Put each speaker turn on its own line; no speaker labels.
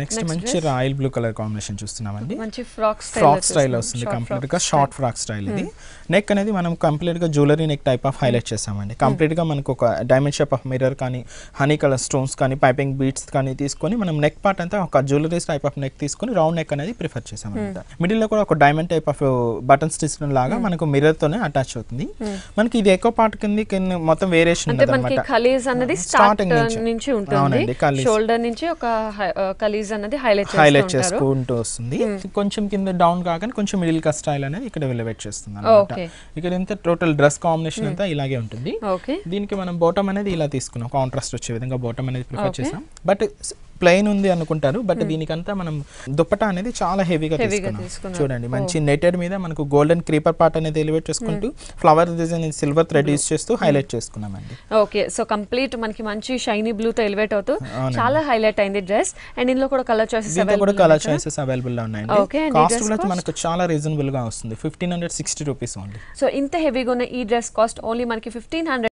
Next మంచి royal blue colour combination చూస్తున్నామండి.
మంచి ఫ్రాక్
స్టైల్ వస్తుంది, కంప్లీట్ గా షార్ట్ ఫ్రాక్ స్టైల్. ఇది నెక్ అనేది మనం కంప్లీట్ గా jewellery neck type of highlight చేసామండి. కంప్లీట్ గా మనకు ఒక డైమండ్ షేప్ ఆఫ్ మిర్రర్ కానీ హనీ కలర్ స్టోన్స్ కానీ పైపింగ్ బీట్స్ కానీ తీసుకొని మనం నెక్ పార్ట్ అంతా ఒక జ్యువెలరీ టైప్ ఆఫ్ నెక్ తీసుకొని రౌండ్ నెక్ అనేది ప్రిఫర్ చేసామన్నమాట. మిడిల్ లో కూడా ఒక diamond type of button stitch లాగా మనకు మిర్రర్ తోనే అటాచ్ అవుతుంది. మనకి ఇది ఎక్కువ పార్ట్ కింద మొత్తం వేరియేషన్
అంటే మనకి ఖలీజ్ అనేది స్టార్టింగ్ నుంచి ఉంటుంది, షోల్డర్ నుంచి ఒక ఖలీజ్ అనేది హైలైట్
చేసుకుంటూ వస్తుంది. కొంచెం కింద డౌన్ కాగానే కొంచెం మిడిల్ కా స్టైల్ అనేది ఇక్కడ ఎలివేట్ చేస్తుంది అన్నమాట. ఇక్కడ ఇంత టోటల్ డ్రెస్ కాంబినేషన్ అంతా ఇలాగే ఉంటుంది. దీనికి మనం బాటమ్ అనేది ఇలా తీసుకున్నాం, కాంట్రాస్ట్ వచ్చే విధంగా బాటమ్ అనేది ప్రిఫర్ చేసాం. బట్ ప్లెయిన్ ఉంది అనుకుంటారు, బట్ దీనికంతా మనం దుపట్టా అనేది చాలా హెవీగా తీసుకున్నాం. చూడండి మంచి నెటెడ్ మీద మనకు గోల్డెన్ క్రీపర్ పార్ట్ అనేది ఎలివేట్ చేసుకుంటూ flower design silver thread use చేస్తూ హైలైట్ చేసుకున్నామండి.
ఓకే, సో కంప్లీట్ మనకి మంచి షైనీ బ్లూ తో ఎలివేట్ అవుతూ చాలా హైలైట్ అయింది డ్రెస్. అండ్ ఇందులో కూడా కలర్ చాయిసెస్
అవైలబుల్ గా ఉన్నాయండి. కాస్ట్ కూడా మనకు చాలా రీజనబుల్ గా వస్తుంది, 1560 రూపీస్ ఓన్లీ.
సో ఇంత హెవీగా ఉన్న ఈ డ్రెస్ కాస్ట్ ఓన్లీ మనకి 1500